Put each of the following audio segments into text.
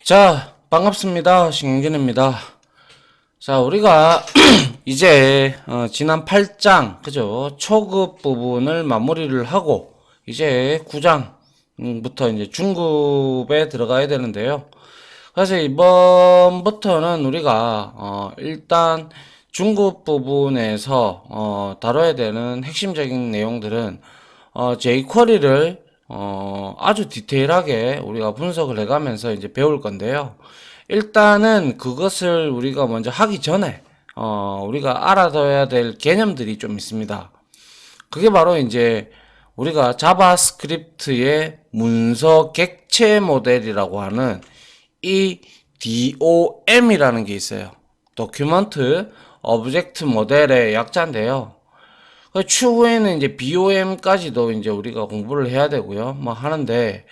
자, 반갑습니다. 신경진입니다. 자, 우리가 이제 지난 8장, 그죠? 초급 부분을 마무리를 하고 이제 9장부터 이제 중급에 들어가야 되는데요. 그래서 이번부터는 우리가 일단 중급 부분에서 다뤄야 되는 핵심적인 내용들은 jQuery를 아주 디테일하게 우리가 분석을 해가면서 이제 배울 건데요. 일단은 그것을 우리가 먼저 하기 전에 우리가 알아둬야 될 개념들이 좀 있습니다. 그게 바로 이제 우리가 자바스크립트의 문서 객체 모델이라고 하는 이 DOM이라는 게 있어요. 도큐먼트 오브젝트 모델의 약자인데요. 추후에는 이제 BOM까지도 이제 우리가 공부를 해야 되고요. 뭐 하는데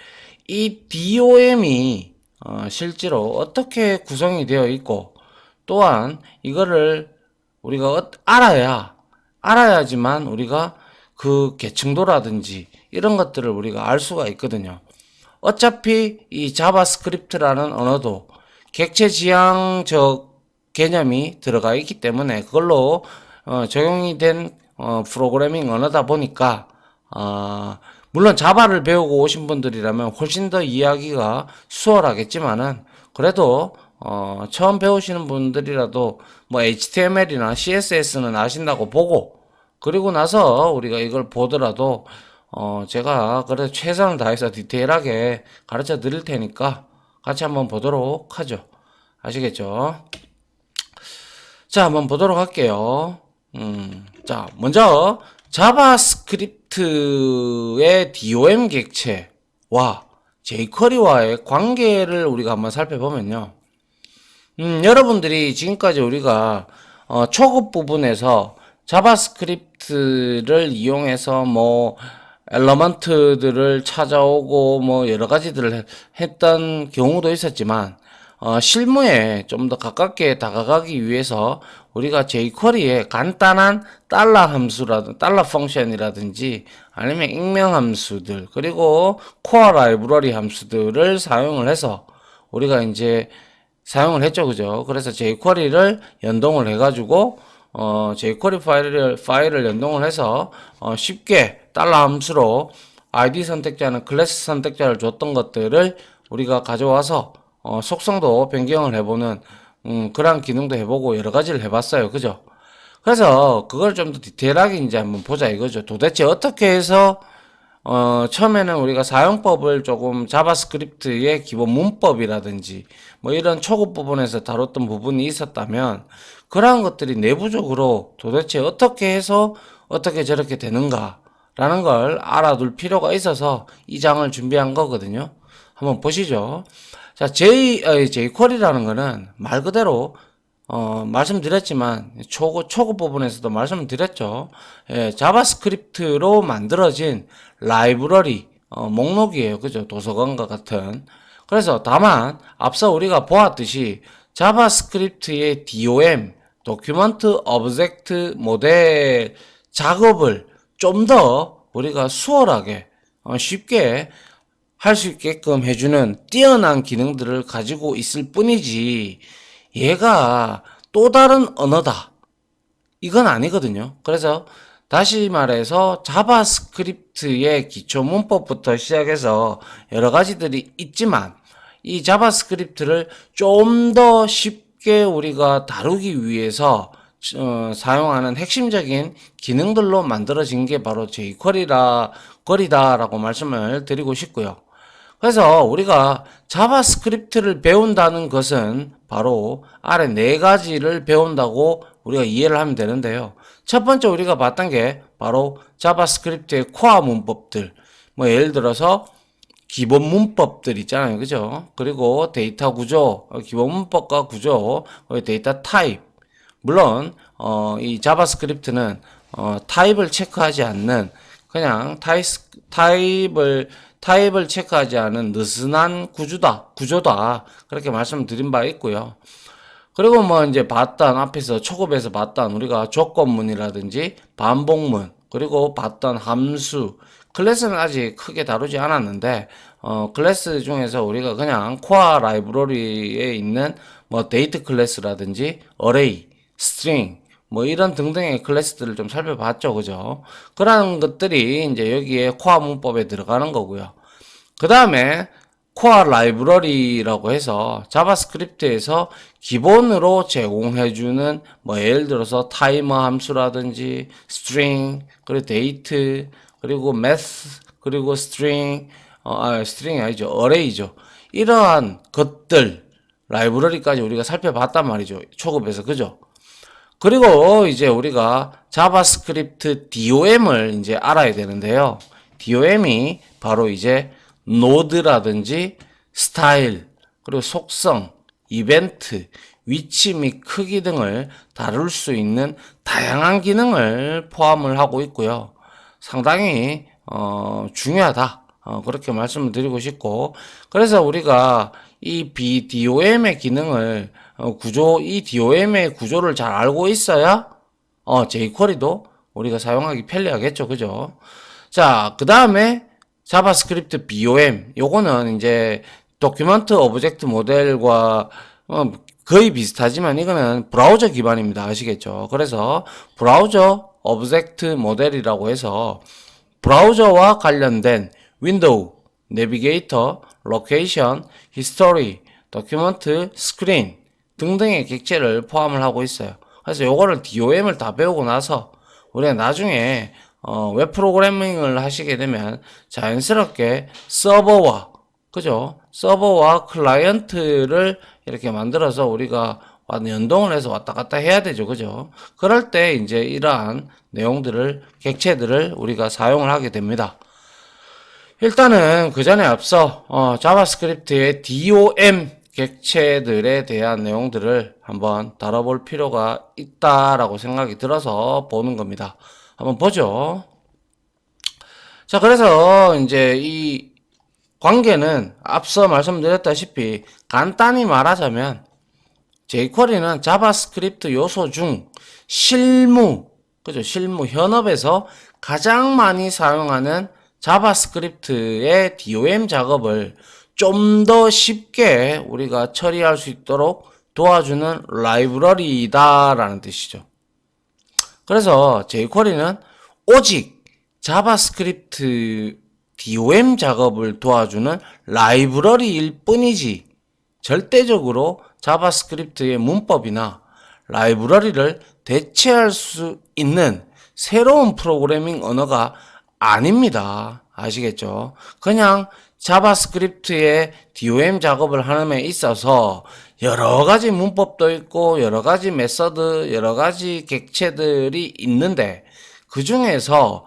이 DOM이 실제로 어떻게 구성이 되어 있고 또한 이거를 우리가 알아야지만 우리가 그 계층도라든지 이런 것들을 우리가 알 수가 있거든요. 어차피 이 자바스크립트라는 언어도 객체 지향적 개념이 들어가 있기 때문에 그걸로 적용이 된 프로그래밍 언어다 보니까 물론 자바를 배우고 오신 분들이라면 훨씬 더 이해하기가 수월하겠지만은 그래도 처음 배우시는 분들이라도 뭐 HTML이나 CSS는 아신다고 보고 그리고 나서 우리가 이걸 보더라도 제가 그래도 최선을 다해서 디테일하게 가르쳐 드릴 테니까 같이 한번 보도록 하죠. 아시겠죠? 자, 한번 보도록 할게요. 자, 먼저 자바스크립트의 DOM 객체와 jQuery와의 관계를 우리가 한번 살펴보면요. 여러분들이 지금까지 우리가 초급 부분에서 자바스크립트를 이용해서 뭐 엘러먼트들을 찾아오고 뭐 여러 가지들을 했던 경우도 있었지만 실무에 좀 더 가깝게 다가가기 위해서 우리가 jQuery에 간단한 달러 함수라든지 달러 펑션이라든지 아니면 익명 함수들 그리고 코어 라이브러리 함수들을 사용을 해서 우리가 이제 사용을 했죠, 그죠? 그래서 jQuery를 연동을 해가지고 jQuery 파일을 연동을 해서 쉽게 달러 함수로 ID 선택자는 클래스 선택자를 줬던 것들을 우리가 가져와서 속성도 변경을 해보는 그런 기능도 해보고 여러 가지를 해봤어요, 그죠? 그래서 그걸 좀 더 디테일하게 이제 한번 보자 이거죠. 도대체 어떻게 해서 처음에는 우리가 사용법을 조금 자바스크립트의 기본 문법이라든지 뭐 이런 초급 부분에서 다뤘던 부분이 있었다면 그러한 것들이 내부적으로 도대체 어떻게 해서 어떻게 저렇게 되는가 라는 걸 알아둘 필요가 있어서 이 장을 준비한 거거든요. 한번 보시죠. 자, jQuery라는 거는 말 그대로 말씀드렸지만 초급 부분에서도 말씀드렸죠. 예, 자바스크립트로 만들어진 라이브러리 목록이에요. 그죠? 도서관과 같은. 그래서 다만 앞서 우리가 보았듯이 자바스크립트의 DOM 도큐먼트 오브젝트 모델 작업을 좀 더 우리가 수월하게 쉽게 할 수 있게끔 해주는 뛰어난 기능들을 가지고 있을 뿐이지 얘가 또 다른 언어다 이건 아니거든요. 그래서 다시 말해서 자바스크립트의 기초 문법부터 시작해서 여러 가지들이 있지만 이 자바스크립트를 좀 더 쉽게 우리가 다루기 위해서 사용하는 핵심적인 기능들로 만들어진 게 바로 jQuery다라고 말씀을 드리고 싶고요. 그래서 우리가 자바스크립트를 배운다는 것은 바로 아래 네 가지를 배운다고 우리가 이해를 하면 되는데요. 첫 번째 우리가 봤던 게 바로 자바스크립트의 코어 문법들. 뭐 예를 들어서 기본 문법들 있잖아요. 그죠? 그리고 데이터 구조, 기본 문법과 구조, 데이터 타입. 물론 이 자바스크립트는 타입을 체크하지 않는 그냥 타입을 체크하지 않은 느슨한 구조다. 그렇게 말씀드린 바 있고요. 그리고 뭐 이제 앞에서 초급에서 봤던 우리가 조건문이라든지 반복문, 그리고 봤던 함수, 클래스는 아직 크게 다루지 않았는데, 클래스 중에서 우리가 그냥 코어 라이브러리에 있는 뭐 데이트 클래스라든지 어레이, 스트링, 뭐 이런 등등의 클래스들을 좀 살펴봤죠. 그죠? 그런 것들이 이제 여기에 코어 문법에 들어가는 거고요. 그 다음에 코어 라이브러리라고 해서 자바스크립트에서 기본으로 제공해주는 뭐 예를 들어서 타이머 함수라든지 스트링 그리고 데이트 그리고 매스 그리고 스트링 스트링이 아니죠 어레이죠. 이러한 것들 라이브러리까지 우리가 살펴봤단 말이죠. 초급에서 그죠? 그리고 이제 우리가 자바스크립트 DOM을 이제 알아야 되는데요. DOM이 바로 이제 노드라든지 스타일, 그리고 속성, 이벤트, 위치 및 크기 등을 다룰 수 있는 다양한 기능을 포함을 하고 있고요. 상당히 중요하다. 그렇게 말씀을 드리고 싶고, 그래서 우리가 이 BDOM의 기능을 이 DOM의 구조를 잘 알고 있어야 jQuery도 우리가 사용하기 편리하겠죠. 그죠? 자, 그 다음에 자바스크립트 BOM 요거는 이제 도큐먼트 오브젝트 모델과 거의 비슷하지만 이거는 브라우저 기반입니다. 아시겠죠? 그래서 브라우저 오브젝트 모델이라고 해서 브라우저와 관련된 윈도우, 내비게이터, 로케이션, 히스토리, 도큐먼트, 스크린 등등의 객체를 포함을 하고 있어요. 그래서 요거를 DOM을 다 배우고 나서 우리가 나중에 웹 프로그래밍을 하시게 되면 자연스럽게 서버와 그죠? 서버와 클라이언트를 이렇게 만들어서 우리가 연동을 해서 왔다 갔다 해야 되죠. 그죠? 그럴 때 이제 이러한 내용들을 객체들을 우리가 사용을 하게 됩니다. 일단은 그 전에 앞서 자바스크립트의 DOM 객체들에 대한 내용들을 한번 다뤄볼 필요가 있다라고 생각이 들어서 보는 겁니다. 한번 보죠. 자, 그래서 이제 이 관계는 앞서 말씀드렸다시피 간단히 말하자면 jQuery는 자바스크립트 요소 중 그죠? 실무 현업에서 가장 많이 사용하는 자바스크립트의 DOM 작업을 좀 더 쉽게 우리가 처리할 수 있도록 도와주는 라이브러리다라는 뜻이죠. 그래서 jQuery는 오직 자바스크립트 DOM 작업을 도와주는 라이브러리일 뿐이지 절대적으로 자바스크립트의 문법이나 라이브러리를 대체할 수 있는 새로운 프로그래밍 언어가 아닙니다. 아시겠죠? 그냥 자바스크립트의 DOM 작업을 하는 데 있어서 여러 가지 문법도 있고 여러 가지 메서드, 여러 가지 객체들이 있는데 그 중에서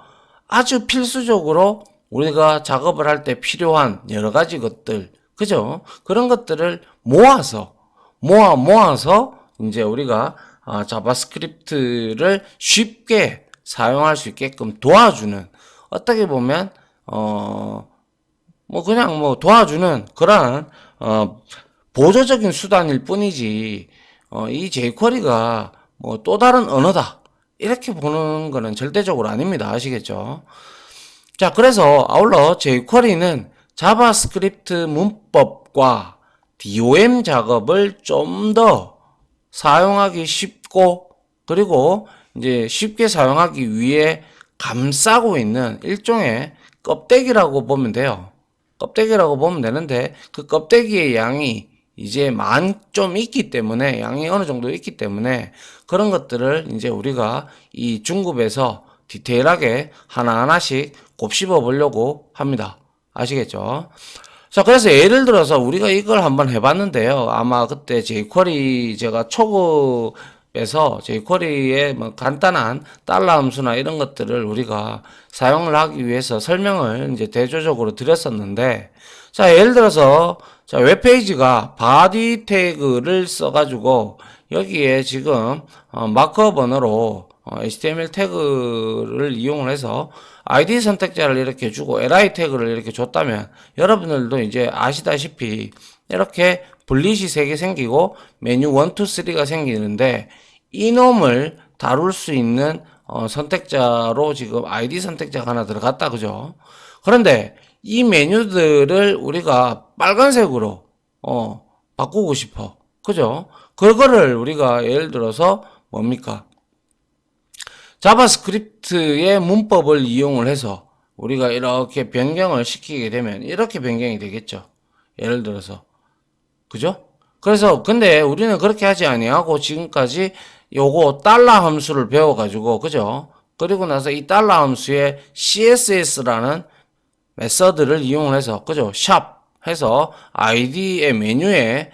아주 필수적으로 우리가 작업을 할 때 필요한 여러 가지 것들, 그죠? 그런 것들을 모아서 이제 우리가 자바스크립트를 쉽게 사용할 수 있게끔 도와주는 어떻게 보면 그냥 도와주는 그러한 보조적인 수단일 뿐이지 이 jQuery가 또 다른 언어다 이렇게 보는 거는 절대적으로 아닙니다. 아시겠죠? 자, 그래서 아울러 jQuery는 자바스크립트 문법과 DOM 작업을 좀 더 사용하기 쉽고 그리고 이제 쉽게 사용하기 위해 감싸고 있는 일종의 껍데기라고 보면 돼요. 껍데기라고 보면 되는데 그 껍데기의 양이 이제 좀 있기 때문에 양이 어느 정도 있기 때문에 그런 것들을 이제 우리가 이 중급에서 디테일하게 하나하나씩 곱씹어 보려고 합니다. 아시겠죠? 자, 그래서 예를 들어서 우리가 이걸 한번 해봤는데요. 아마 그때 jQuery 제가 초급에서 jQuery의 간단한 달러 함수나 이런 것들을 우리가 사용을 하기 위해서 설명을 이제 대조적으로 드렸었는데, 자, 예를 들어서 자, 웹페이지가 body 태그를 써가지고 여기에 지금 마크업 언어로 HTML 태그를 이용을 해서 ID 선택자를 이렇게 주고 li 태그를 이렇게 줬다면 여러분들도 이제 아시다시피 이렇게 블릿이 3개 생기고 메뉴 1, 2, 3가 생기는데 이놈을 다룰 수 있는 선택자로 지금 아이디 선택자가 하나 들어갔다. 그죠? 그런데 이 메뉴들을 우리가 빨간색으로 바꾸고 싶어. 그죠? 그거를 우리가 예를 들어서 뭡니까? 자바스크립트의 문법을 이용을 해서 우리가 이렇게 변경을 시키게 되면 이렇게 변경이 되겠죠. 예를 들어서. 그죠? 그래서 근데 우리는 그렇게 하지 아니하고 지금까지 요거 달러 함수를 배워가지고 그죠? 그리고 나서 이 달러 함수에 CSS라는 메서드를 이용해서 그죠? 샵 해서 아이디의 메뉴에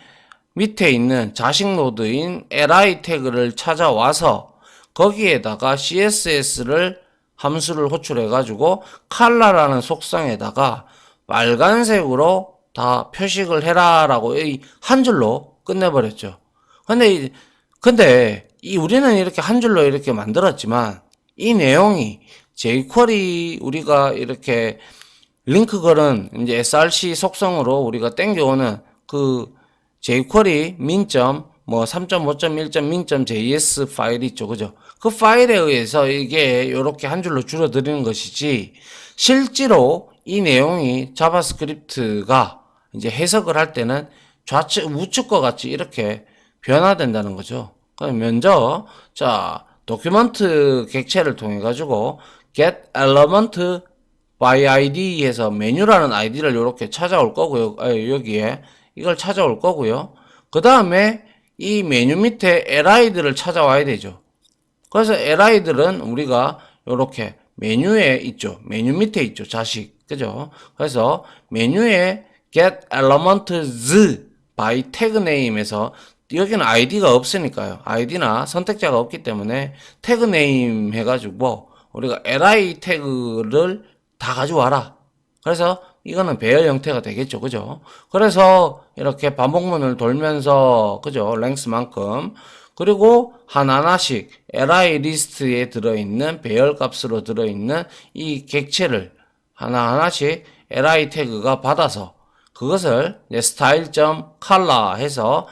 밑에 있는 자식 노드인 li 태그를 찾아와서 거기에다가 CSS를 함수를 호출해 가지고 컬러라는 속성에다가 빨간색으로 다 표식을 해라 라고 한 줄로 끝내버렸죠. 근데 우리는 이렇게 한 줄로 이렇게 만들었지만 이 내용이 jQuery 우리가 이렇게 링크 걸은 이제 src 속성으로 우리가 땡겨오는 그 jQuery 민점 뭐 3.5.1.min.js 파일이 있죠. 그죠? 그 파일에 의해서 이게 이렇게 한 줄로 줄어드리는 것이지 실제로 이 내용이 자바스크립트가 이제 해석을 할 때는 좌측 우측과 같이 이렇게 변화된다는 거죠. 그럼 먼저 자 도큐먼트 객체를 통해 가지고 get element by id 해서 메뉴라는 아이디를 이렇게 찾아올 거고요. 여기에 이걸 찾아올 거고요. 그 다음에 이 메뉴 밑에 li들을 찾아와야 되죠. 그래서 li들은 우리가 이렇게 메뉴에 있죠. 메뉴 밑에 있죠. 자식. 그죠? 그래서 메뉴에 get elements by tag name에서 여기는 id가 없으니까요. id나 선택자가 없기 때문에 tag name 해가지고 우리가 li 태그를 다 가져와라. 그래서 이거는 배열 형태가 되겠죠. 그죠? 그래서 이렇게 반복문을 돌면서 그죠? 랭스만큼 그리고 하나하나씩 li 리스트에 들어있는 배열 값으로 들어있는 이 객체를 하나하나씩 li 태그가 받아서 그것을 style.color 해서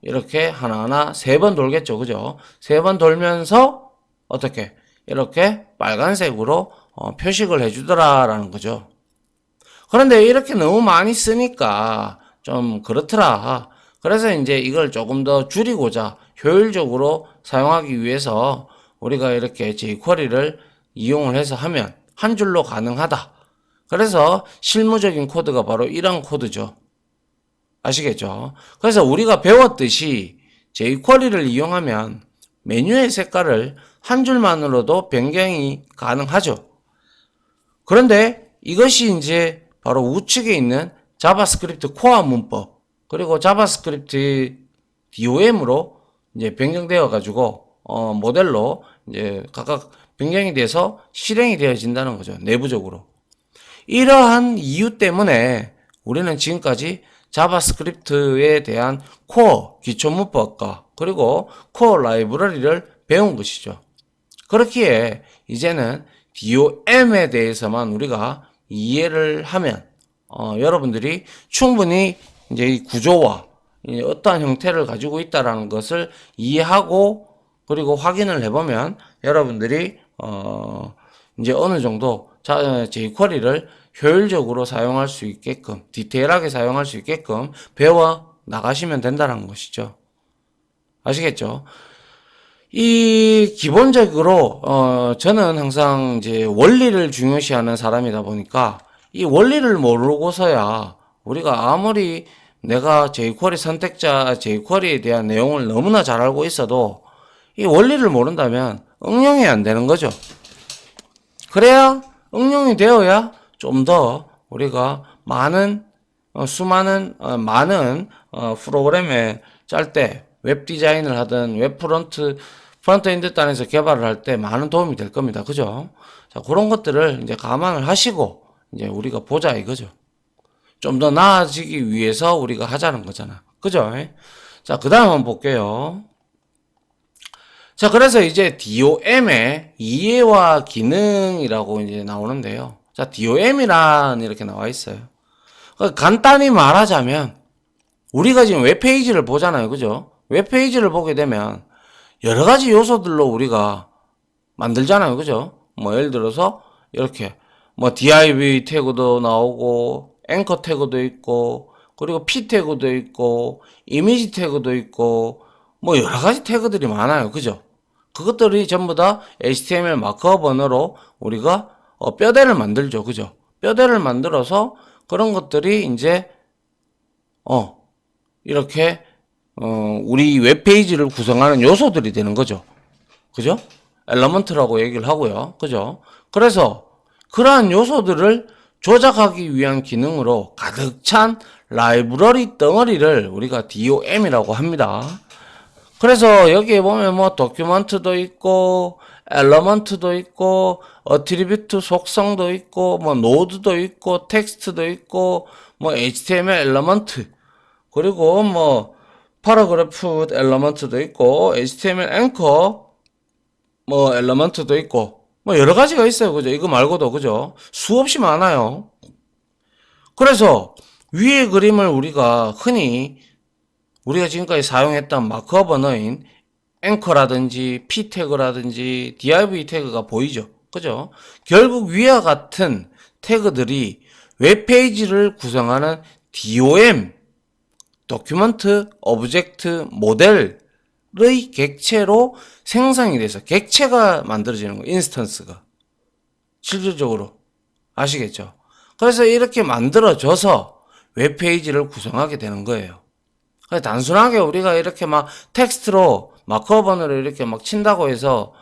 이렇게 하나하나 3번 돌겠죠. 그죠? 3번 돌면서 어떻게 이렇게 빨간색으로 표식을 해주더라라는 거죠. 그런데 이렇게 너무 많이 쓰니까 좀 그렇더라. 그래서 이제 이걸 조금 더 줄이고자 효율적으로 사용하기 위해서 우리가 이렇게 jQuery를 이용을 해서 하면 한 줄로 가능하다. 그래서 실무적인 코드가 바로 이런 코드죠. 아시겠죠? 그래서 우리가 배웠듯이 jQuery를 이용하면 메뉴의 색깔을 한 줄만으로도 변경이 가능하죠. 그런데 이것이 이제 바로 우측에 있는 자바스크립트 코어 문법 그리고 자바스크립트 DOM으로 이제 변경되어 가지고 모델로 이제 각각 변경이 돼서 실행이 되어진다는 거죠. 내부적으로. 이러한 이유 때문에 우리는 지금까지 자바스크립트에 대한 코어 기초 문법과 그리고 코어 라이브러리를 배운 것이죠. 그렇기에 이제는 DOM에 대해서만 우리가 이해를 하면 여러분들이 충분히 이제 이 구조와 어떠한 형태를 가지고 있다라는 것을 이해하고 그리고 확인을 해보면 여러분들이 이제 어느 정도 jQuery를 효율적으로 사용할 수 있게끔 디테일하게 사용할 수 있게끔 배워 나가시면 된다는 것이죠. 아시겠죠? 이 기본적으로 저는 항상 이제 원리를 중요시하는 사람이다 보니까 이 원리를 모르고서야 우리가 아무리 내가 jQuery 선택자 jQuery에 대한 내용을 너무나 잘 알고 있어도 이 원리를 모른다면 응용이 안 되는 거죠. 그래야 응용이 되어야 좀 더 우리가 많은 많은 프로그램에 짤 때 웹 디자인을 하든 웹 프론트엔드 단에서 개발을 할 때 많은 도움이 될 겁니다. 그죠? 자, 그런 것들을 이제 감안을 하시고 이제 우리가 보자 이거죠. 좀 더 나아지기 위해서 우리가 하자는 거잖아. 그죠? 자, 그 다음 한번 볼게요. 자, 그래서 이제 DOM의 이해와 기능이라고 이제 나오는데요. 자, DOM이란 이렇게 나와 있어요. 간단히 말하자면 우리가 지금 웹페이지를 보잖아요. 그죠? 웹페이지를 보게 되면 여러 가지 요소들로 우리가 만들잖아요. 그죠? 뭐 예를 들어서 이렇게 뭐 div 태그도 나오고 앵커 태그도 있고 그리고 p 태그도 있고 이미지 태그도 있고 뭐 여러 가지 태그들이 많아요. 그죠? 그것들이 전부 다 HTML 마크업 언어로 우리가 뼈대를 만들죠. 그죠? 뼈대를 만들어서 그런 것들이 이제 이렇게 우리 웹페이지를 구성하는 요소들이 되는 거죠. 그죠? 엘러먼트라고 얘기를 하고요. 그죠? 그래서 그러한 요소들을 조작하기 위한 기능으로 가득 찬 라이브러리 덩어리를 우리가 DOM이라고 합니다. 그래서 여기에 보면 뭐 도큐먼트도 있고 엘러먼트도 있고 어트리뷰트 속성도 있고 뭐 노드도 있고 텍스트도 있고 뭐 HTML 엘러먼트 그리고 뭐 파라그래프 엘러먼트도 있고 HTML 앵커 뭐 엘러먼트도 있고 뭐 여러 가지가 있어요. 그죠? 이거 말고도 그죠? 수없이 많아요. 그래서 위의 그림을 우리가 흔히 우리가 지금까지 사용했던 마크업 언어인 앵커라든지 p 태그라든지 div 태그가 보이죠. 그죠? 결국 위와 같은 태그들이 웹페이지를 구성하는 DOM 도큐먼트 오브젝트 모델의 객체로 생성이 돼서 객체가 만들어지는 거예요. 인스턴스가 실질적으로 아시겠죠? 그래서 이렇게 만들어져서 웹페이지를 구성하게 되는 거예요. 단순하게 우리가 이렇게 막 텍스트로 마크업 언어를 이렇게 막 친다고 해서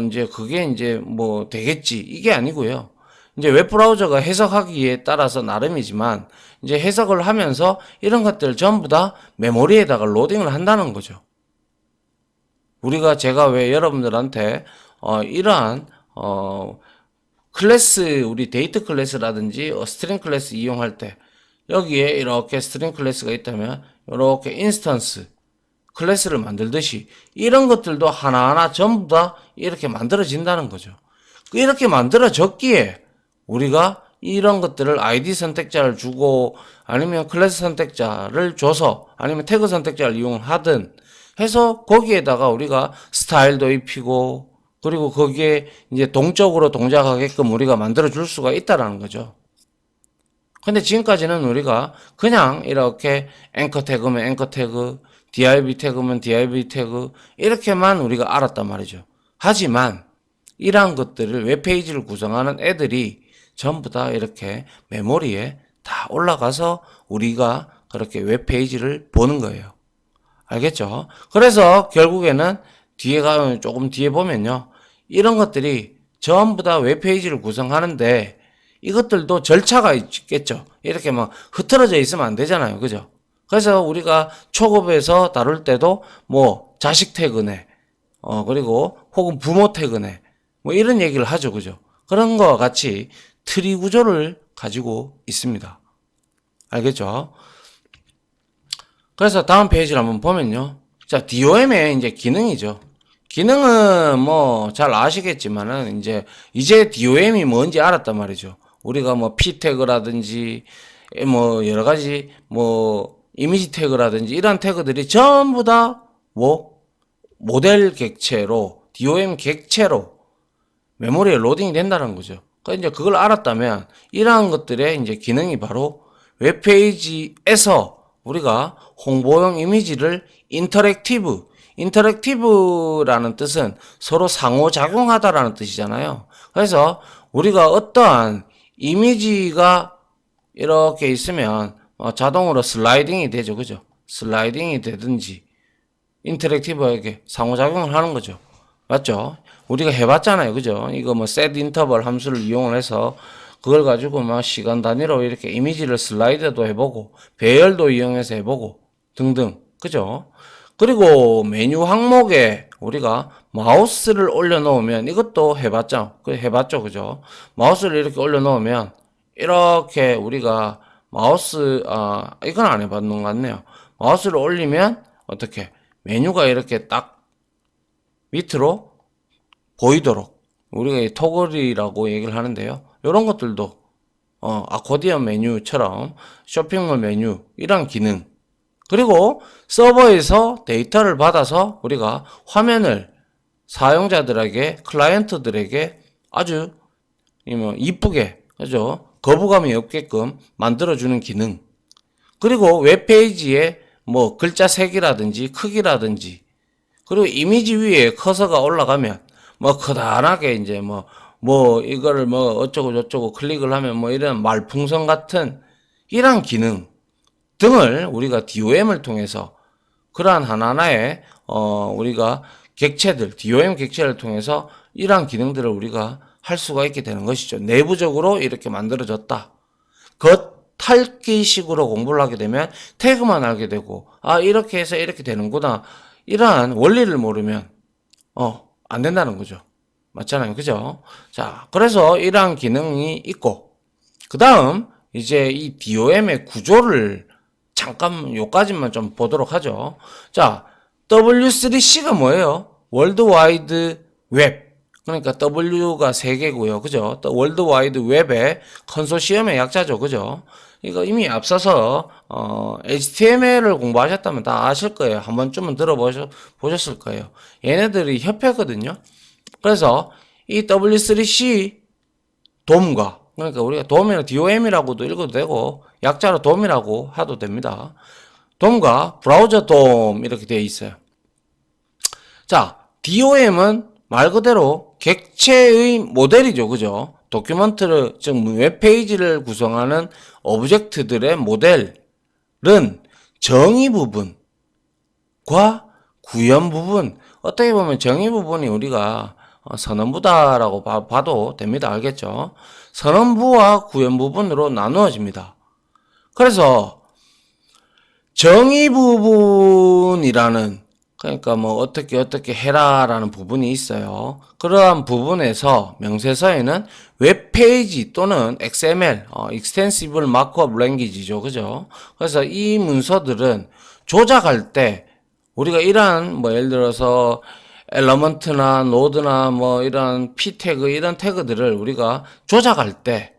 이제 그게 이제 뭐 되겠지 이게 아니고요. 이제 웹브라우저가 해석하기에 따라서 나름이지만 이제 해석을 하면서 이런 것들 전부 다 메모리에다가 로딩을 한다는 거죠. 제가 왜 여러분들한테 이러한 클래스 우리 데이트 클래스라든지 스트링 클래스 이용할 때 여기에 이렇게 스트링 클래스가 있다면 이렇게 인스턴스 클래스를 만들듯이 이런 것들도 하나하나 전부 다 이렇게 만들어진다는 거죠. 이렇게 만들어졌기에 우리가 이런 것들을 아이디 선택자를 주고 아니면 클래스 선택자를 줘서 아니면 태그 선택자를 이용하든 해서 거기에다가 우리가 스타일도 입히고 그리고 거기에 이제 동적으로 동작하게끔 우리가 만들어 줄 수가 있다라는 거죠. 근데 지금까지는 우리가 그냥 이렇게 앵커 태그면 앵커 태그, div 태그면 div 태그 이렇게만 우리가 알았단 말이죠. 하지만 이러한 것들을 웹페이지를 구성하는 애들이 전부 다 이렇게 메모리에 다 올라가서 우리가 그렇게 웹페이지를 보는 거예요. 알겠죠? 그래서 결국에는 조금 뒤에 보면요. 이런 것들이 전부 다 웹페이지를 구성하는데 이것들도 절차가 있겠죠. 이렇게 막 흐트러져 있으면 안 되잖아요. 그죠? 그래서 우리가 초급에서 다룰 때도 뭐 자식 태그네, 그리고 혹은 부모 태그네, 뭐 이런 얘기를 하죠. 그죠? 그런 거와 같이 트리 구조를 가지고 있습니다. 알겠죠? 그래서 다음 페이지를 한번 보면요. 자, DOM의 이제 기능이죠. 기능은 뭐 잘 아시겠지만은 이제 DOM이 뭔지 알았단 말이죠. 우리가 뭐 P 태그라든지 뭐 여러 가지 뭐 이미지 태그라든지 이런 태그들이 전부 다 뭐 모델 객체로 DOM 객체로 메모리에 로딩이 된다는 거죠. 그러니까 이제 그걸 알았다면 이러한 것들의 이제 기능이 바로 웹페이지에서 우리가 홍보용 이미지를 인터랙티브라는 뜻은 서로 상호작용하다라는 뜻이잖아요. 그래서 우리가 어떠한 이미지가 이렇게 있으면 자동으로 슬라이딩이 되죠. 그죠? 슬라이딩이 되든지 인터랙티브하게 상호작용을 하는 거죠. 맞죠? 우리가 해봤잖아요. 그죠? 이거 뭐 set interval 함수를 이용을 해서 그걸 가지고 막 시간 단위로 이렇게 이미지를 슬라이드도 해보고 배열도 이용해서 해보고 등등. 그죠? 그리고 메뉴 항목에 우리가 마우스를 올려놓으면 이것도 해봤죠. 해봤죠. 그죠? 마우스를 이렇게 올려놓으면 이렇게 우리가 이건 안 해봤는 것 같네요. 마우스를 올리면 어떻게 메뉴가 이렇게 딱 밑으로 보이도록 우리가 토글이라고 얘기를 하는데요. 이런 것들도 아코디언 메뉴처럼 쇼핑몰 메뉴 이런 기능 그리고 서버에서 데이터를 받아서 우리가 화면을 사용자들에게, 클라이언트들에게 아주 이쁘게, 그죠? 거부감이 없게끔 만들어주는 기능. 그리고 웹페이지에 뭐 글자 색이라든지 크기라든지, 그리고 이미지 위에 커서가 올라가면 뭐 커다랗게 이제 뭐 이거를 뭐 어쩌고 저쩌고 클릭을 하면 뭐 이런 말풍선 같은 이런 기능 등을 우리가 DOM을 통해서 그러한 하나하나의 우리가 객체들, DOM 객체를 통해서 이러한 기능들을 우리가 할 수가 있게 되는 것이죠. 내부적으로 이렇게 만들어졌다. 겉핥기식으로 공부를 하게 되면 태그만 알게 되고, 아, 이렇게 해서 이렇게 되는구나. 이러한 원리를 모르면, 안 된다는 거죠. 맞잖아요. 그죠? 자, 그래서 이러한 기능이 있고, 그 다음, 이제 이 DOM의 구조를 잠깐 요까지만 좀 보도록 하죠. 자, W3C가 뭐예요? 월드와이드 웹. 그러니까 W가 3개고요. 그죠? 월드와이드 웹의 컨소시엄의 약자죠. 그죠? 이거 이미 앞서서 HTML을 공부하셨다면 다 아실 거예요. 한 번쯤은 들어보셨을 거예요. 얘네들이 협회거든요. 그래서 이 W3C 돔과, 그러니까 우리가 돔이나 DOM이라고도 읽어도 되고 약자로 돔이라고 하도 됩니다. 돔과 브라우저 돔 이렇게 되어 있어요. 자, DOM은 말 그대로 객체의 모델이죠. 그죠? 도큐먼트를, 즉 웹페이지를 구성하는 오브젝트들의 모델은 정의 부분과 구현 부분, 어떻게 보면 정의 부분이 우리가 선언부다라고 봐도 됩니다. 알겠죠? 선언부와 구현 부분으로 나누어집니다. 그래서 정의 부분이라는, 그러니까 뭐 어떻게 해라라는 부분이 있어요. 그러한 부분에서 명세서에는 웹페이지 또는 XML, Extensible Markup Language죠. 그죠? 그래서 이 문서들은 조작할 때 우리가 이러한 뭐 예를 들어서 엘러먼트나 노드나 뭐 이런 p 태그 이런 태그들을 우리가 조작할 때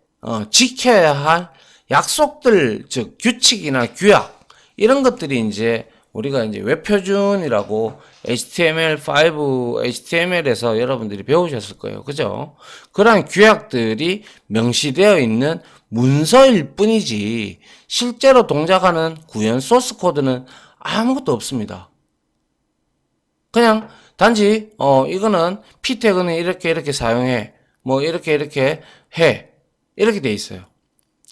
지켜야 할 약속들, 즉 규칙이나 규약 이런 것들이 이제 우리가 이제 웹표준이라고 HTML5, HTML에서 여러분들이 배우셨을 거예요. 그죠? 그러한 규약들이 명시되어 있는 문서일 뿐이지 실제로 동작하는 구현 소스 코드는 아무것도 없습니다. 그냥 단지 이거는 p 태그는 이렇게 사용해, 뭐 이렇게 해, 이렇게 돼 있어요.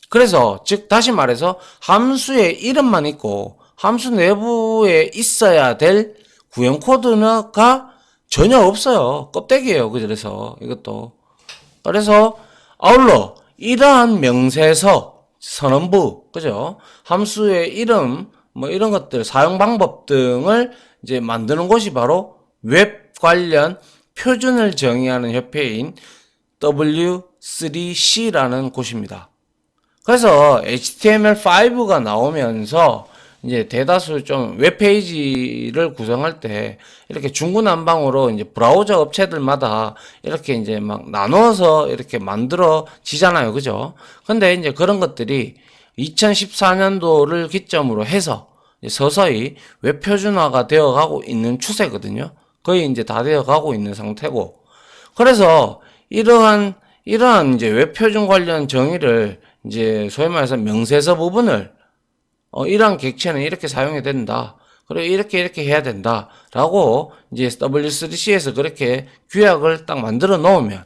그래서 즉 다시 말해서 함수의 이름만 있고 함수 내부에 있어야 될 구현 코드가 전혀 없어요. 껍데기예요. 그래서 이것도, 그래서 아울러 이러한 명세서, 선언부, 그죠? 함수의 이름, 뭐 이런 것들, 사용 방법 등을 이제 만드는 곳이 바로 웹 관련 표준을 정의하는 협회인 W3C라는 곳입니다. 그래서 HTML5가 나오면서 이제 대다수 좀 웹페이지를 구성할 때 이렇게 중구난방으로 이제 브라우저 업체들마다 이렇게 이제 막 나눠서 이렇게 만들어지잖아요. 그죠? 근데 이제 그런 것들이 2014년도를 기점으로 해서 서서히 웹 표준화가 되어 가고 있는 추세거든요. 거의 이제 다 되어 가고 있는 상태고. 그래서 이러한 이제 웹 표준 관련 정의를 이제 소위 말해서 명세서 부분을 이러한 객체는 이렇게 사용해야 된다. 그리고 이렇게 해야 된다. 라고 이제 W3C에서 그렇게 규약을 딱 만들어 놓으면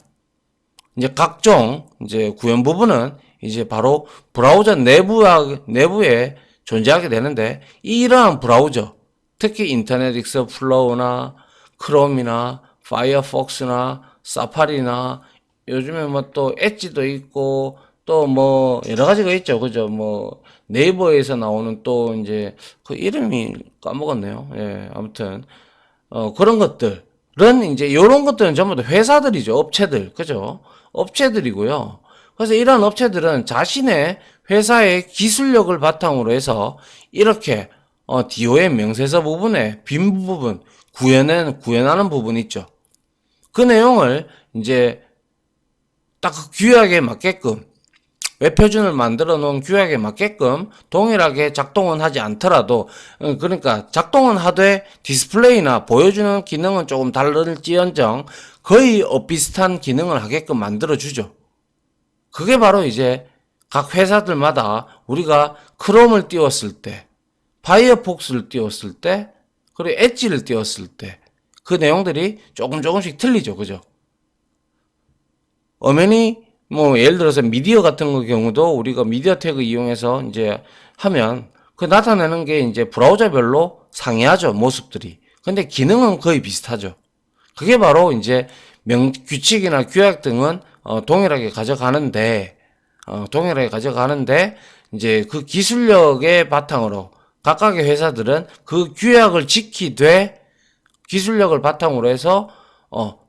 이제 각종 이제 구현 부분은 이제 바로 브라우저 내부에 존재하게 되는데, 이러한 브라우저, 특히 인터넷 익스플로러나 크롬이나 파이어폭스나 사파리나 요즘에 뭐 또 엣지도 있고 또 뭐 여러 가지가 있죠. 그죠? 뭐 네이버에서 나오는 또 이제 그 이름이 까먹었네요. 예, 아무튼 그런 것들은 이제 요런 것들은 전부 다 회사들이죠. 업체들. 그죠? 업체들이고요. 그래서 이러한 업체들은 자신의 회사의 기술력을 바탕으로 해서 이렇게 DOM 명세서 부분에 빈 부분 구현하는 부분이 있죠. 그 내용을 이제 딱 그 규약에 맞게끔 웹표준을 만들어 놓은 규약에 맞게끔 동일하게 작동은 하지 않더라도, 그러니까 작동은 하되 디스플레이나 보여주는 기능은 조금 다를지언정 거의 비슷한 기능을 하게끔 만들어 주죠. 그게 바로 이제 각 회사들마다 우리가 크롬을 띄웠을 때, 파이어폭스를 띄웠을 때, 그리고 엣지를 띄웠을 때 그 내용들이 조금씩 틀리죠. 그죠? 엄연히 뭐 예를 들어서 미디어 같은 경우도 우리가 미디어 태그 이용해서 이제 하면 그 나타내는 게 이제 브라우저별로 상이하죠. 모습들이. 근데 기능은 거의 비슷하죠. 그게 바로 이제 규칙이나 규약 등은 동일하게 가져가는데 이제 그 기술력의 바탕으로 각각의 회사들은 그 규약을 지키되 기술력을 바탕으로 해서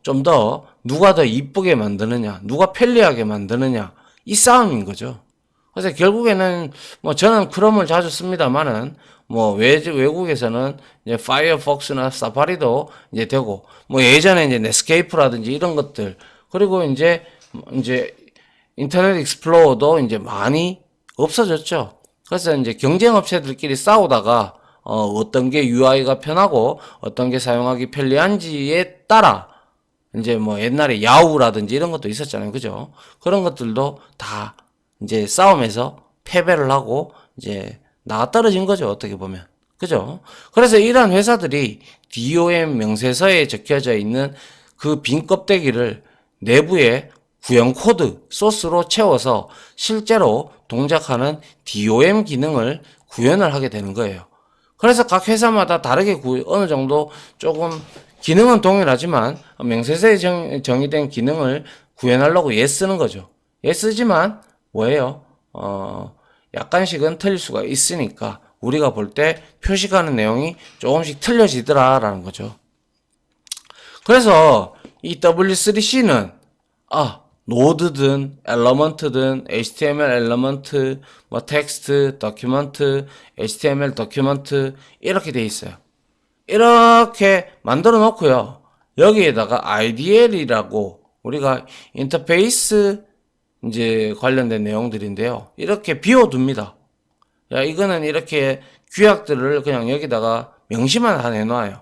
좀 더 누가 더 이쁘게 만드느냐, 누가 편리하게 만드느냐, 이 싸움인 거죠. 그래서 결국에는 뭐 저는 크롬을 자주 씁니다만은 뭐 외국에서는 이제 파이어폭스나 사파리도 이제 되고, 뭐 예전에 이제 넷스케이프라든지 이런 것들, 그리고 이제 인터넷 익스플로러도 이제 많이 없어졌죠. 그래서 이제 경쟁 업체들끼리 싸우다가 어떤 게 UI가 편하고 어떤 게 사용하기 편리한지에 따라 이제 뭐 옛날에 야후라든지 이런 것도 있었잖아요. 그죠? 그런 것들도 다 이제 싸움에서 패배를 하고 이제 나가 떨어진 거죠. 어떻게 보면. 그죠? 그래서 이러한 회사들이 DOM 명세서에 적혀져 있는 그 빈 껍데기를 내부에 구형 코드, 소스로 채워서 실제로 동작하는 DOM 기능을 구현을 하게 되는 거예요. 그래서 각 회사마다 다르게 어느 정도 조금 기능은 동일하지만 명세서에 정의된 기능을 구현하려고 쓰는 거죠. 쓰지만 뭐예요? 약간씩은 틀릴 수가 있으니까 우리가 볼 때 표식하는 내용이 조금씩 틀려지더라라는 거죠. 그래서 이 W3C는 노드든 엘러먼트든 HTML 엘러먼트, 뭐 텍스트, 도큐먼트, HTML 도큐먼트 이렇게 돼 있어요. 이렇게 만들어 놓고요. 여기에다가 IDL이라고 우리가 인터페이스 이제 관련된 내용들인데요. 이렇게 비워둡니다. 야, 이거는 이렇게 규약들을 그냥 여기다가 명시만 다 내놔요.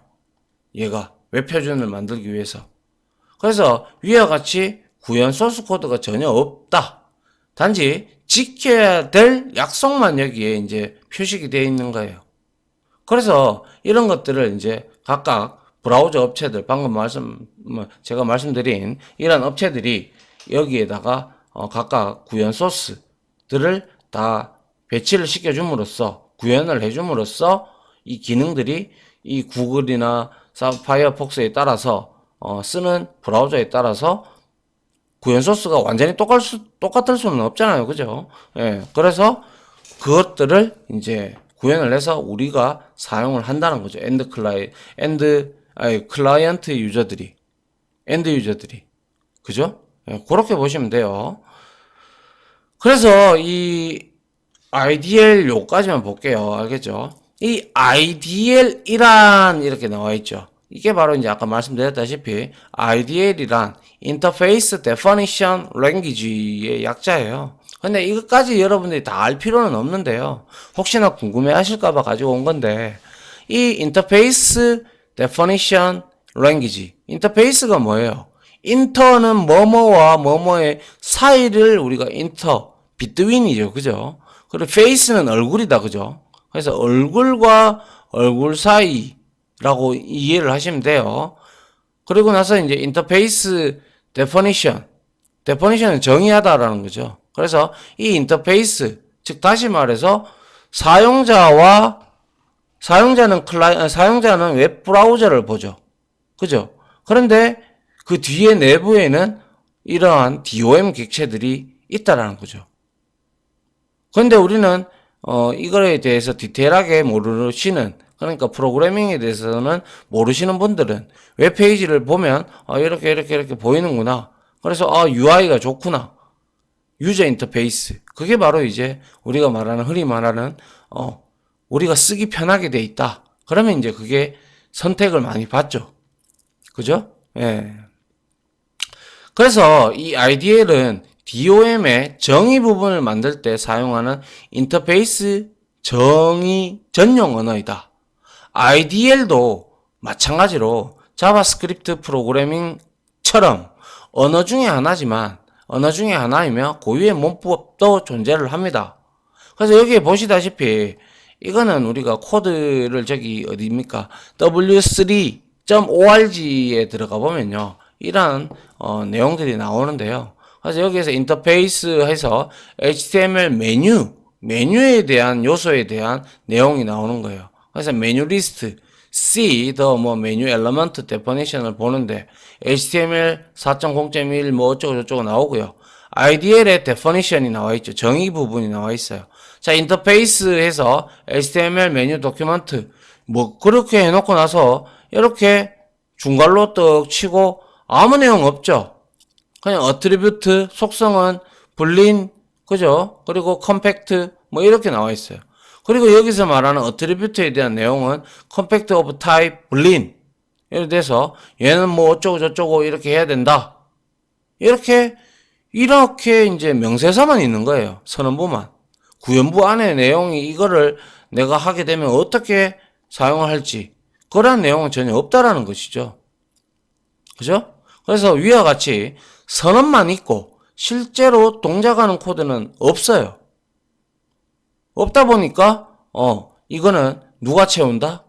얘가 웹표준을 만들기 위해서. 그래서 위와 같이 구현 소스 코드가 전혀 없다. 단지 지켜야 될 약속만 여기에 이제 표식이 되어 있는 거예요. 그래서 이런 것들을 이제 각각 브라우저 업체들, 방금 제가 말씀드린 이런 업체들이 여기에다가 각각 구현 소스들을 다 배치를 시켜줌으로써, 구현을 해줌으로써 이 기능들이 이 구글이나 파이어폭스에 따라서 쓰는 브라우저에 따라서 구현 소스가 완전히 똑같을 수는 없잖아요. 그죠? 예. 그래서 그것들을 이제 구현을 해서 우리가 사용을 한다는 거죠. 클라이언트 유저들이, 엔드 유저들이. 그죠? 예, 그렇게 보시면 돼요. 그래서 이 IDL 요까지만 볼게요. 알겠죠? 이 IDL이란 이렇게 나와 있죠. 이게 바로 이제 아까 말씀드렸다시피 IDL이란 Interface Definition Language의 약자예요. 근데 이것까지 여러분들이 다 알 필요는 없는데요. 혹시나 궁금해 하실까봐 가지고 온 건데, 이 Interface Definition Language, 인터페이스가 뭐예요? 인터는 뭐뭐와 뭐뭐의 사이를 우리가 between이죠. 그죠? 그리고 face는 얼굴이다. 그죠? 그래서 얼굴과 얼굴 사이라고 이해를 하시면 돼요. 그리고 나서 이제 인터페이스 definition은 정의하다라는 거죠. 그래서 이 인터페이스, 즉 다시 말해서 사용자는 웹 브라우저를 보죠. 그죠? 그런데 그 뒤에 내부에는 이러한 DOM 객체들이 있다라는 거죠. 그런데 우리는 이거에 대해서 디테일하게 모르시는, 그러니까 프로그래밍에 대해서는 모르시는 분들은 웹페이지를 보면 이렇게 보이는구나. 그래서 UI가 좋구나. 유저 인터페이스. 그게 바로 이제 우리가 흔히 말하는 우리가 쓰기 편하게 돼 있다. 그러면 이제 그게 선택을 많이 받죠. 그죠? 예. 그래서 이 IDL은 DOM의 정의 부분을 만들 때 사용하는 인터페이스 정의 전용 언어이다. IDL도 마찬가지로 자바스크립트 프로그래밍처럼 언어 중에 하나이며 고유의 문법도 존재를 합니다. 그래서 여기에 보시다시피 이거는 우리가 코드를 저기 어디입니까? w3.org에 들어가 보면요. 이러한 내용들이 나오는데요. 그래서 여기에서 인터페이스 해서 HTML 메뉴에 대한 요소에 대한 내용이 나오는 거예요. 그래서 메뉴 리스트, C, 메뉴 엘리먼트 데퍼니션을 보는데 HTML 4.0.1 뭐 어쩌고저쩌고 나오고요. IDL의 데퍼니션이 나와 있죠. 정의 부분이 나와 있어요. 자, 인터페이스에서 HTML 메뉴 도큐먼트 뭐 그렇게 해놓고 나서 이렇게 중괄로 떡 치고 아무 내용 없죠. 그냥 어트리뷰트 속성은 불린 그죠? 그리고 컴팩트 뭐 이렇게 나와 있어요. 그리고 여기서 말하는 어트리뷰트에 대한 내용은 컴팩트 오브 타입 불린 예를 들어서 얘는 뭐 어쩌고 저쩌고 이렇게 해야 된다. 이렇게 이제 명세서만 있는 거예요. 선언부만. 구현부 안에 내용이 이거를 내가 하게 되면 어떻게 사용을 할지 그런 내용은 전혀 없다라는 것이죠. 그죠? 그래서 위와 같이 선언만 있고 실제로 동작하는 코드는 없어요. 없다 보니까 이거는 누가 채운다?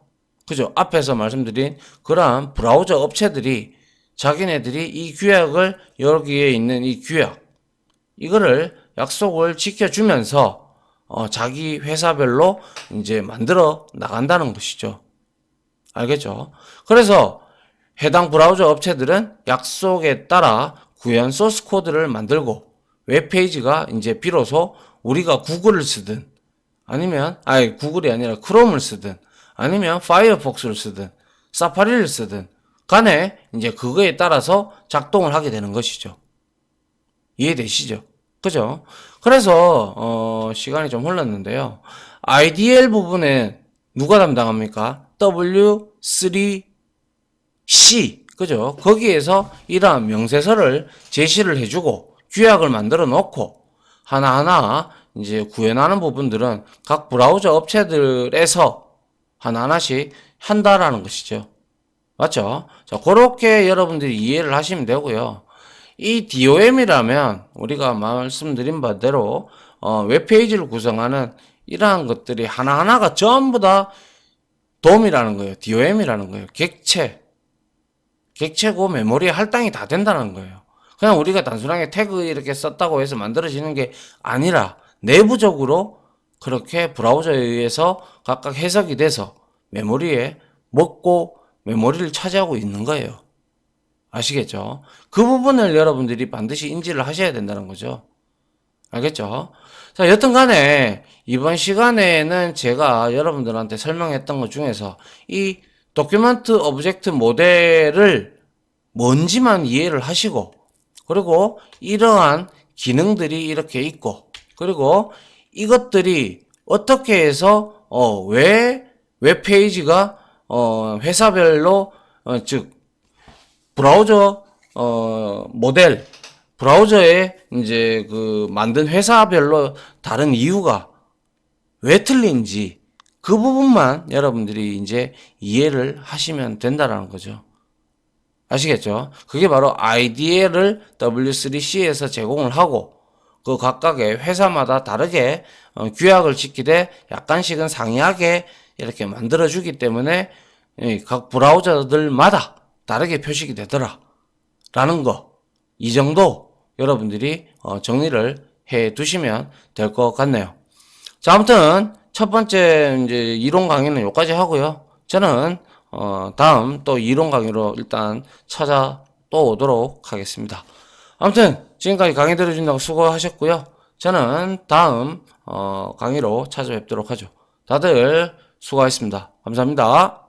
그죠? 앞에서 말씀드린 그러한 브라우저 업체들이 자기네들이 이 규약을 여기에 있는 이 규약 이거를 약속을 지켜주면서 자기 회사별로 이제 만들어 나간다는 것이죠. 알겠죠? 그래서 해당 브라우저 업체들은 약속에 따라 구현 소스 코드를 만들고 웹페이지가 이제 비로소 우리가 구글을 쓰든 구글이 아니라 크롬을 쓰든 아니면 파이어폭스를 쓰든 사파리를 쓰든 간에 이제 그거에 따라서 작동을 하게 되는 것이죠. 이해되시죠? 그죠? 그래서 시간이 좀 흘렀는데요. IDL 부분에 누가 담당합니까? W3C 그죠? 거기에서 이러한 명세서를 제시를 해주고 규약을 만들어 놓고 하나하나 이제 구현하는 부분들은 각 브라우저 업체들에서 하나하나씩 한다라는 것이죠. 맞죠? 자, 그렇게 여러분들이 이해를 하시면 되고요. 이 DOM이라면 우리가 말씀드린 바대로 웹페이지를 구성하는 이러한 것들이 하나하나가 전부 다 DOM이라는 거예요. DOM이라는 거예요. 객체고 메모리에 할당이 다 된다는 거예요. 그냥 우리가 단순하게 태그 이렇게 썼다고 해서 만들어지는 게 아니라 내부적으로 그렇게 브라우저에 의해서 각각 해석이 돼서 메모리에 먹고 메모리를 차지하고 있는 거예요. 아시겠죠? 그 부분을 여러분들이 반드시 인지를 하셔야 된다는 거죠. 알겠죠? 자, 여튼 간에 이번 시간에는 제가 여러분들한테 설명했던 것 중에서 이 도큐먼트 오브젝트 모델을 뭔지만 이해를 하시고 그리고 이러한 기능들이 이렇게 있고 그리고 이것들이 어떻게 해서 왜 웹페이지가 회사별로 즉 브라우저 모델 브라우저에 이제 그 만든 회사별로 다른 이유가 왜 틀린지 그 부분만 여러분들이 이제 이해를 하시면 된다라는 거죠. 아시겠죠? 그게 바로 IDL을 W3C에서 제공을 하고 그 각각의 회사마다 다르게 규약을 지키되 약간씩은 상이하게 이렇게 만들어주기 때문에 각 브라우저들마다 다르게 표식이 되더라 라는 거 이 정도 여러분들이 정리를 해 두시면 될 것 같네요. 자, 아무튼 첫 번째 이제 이론 강의는 여기까지 하고요. 저는 다음 또 이론 강의로 일단 찾아 또 오도록 하겠습니다. 아무튼 지금까지 강의 들어준다고 수고하셨고요. 저는 다음 강의로 찾아뵙도록 하죠. 다들 수고하셨습니다. 감사합니다.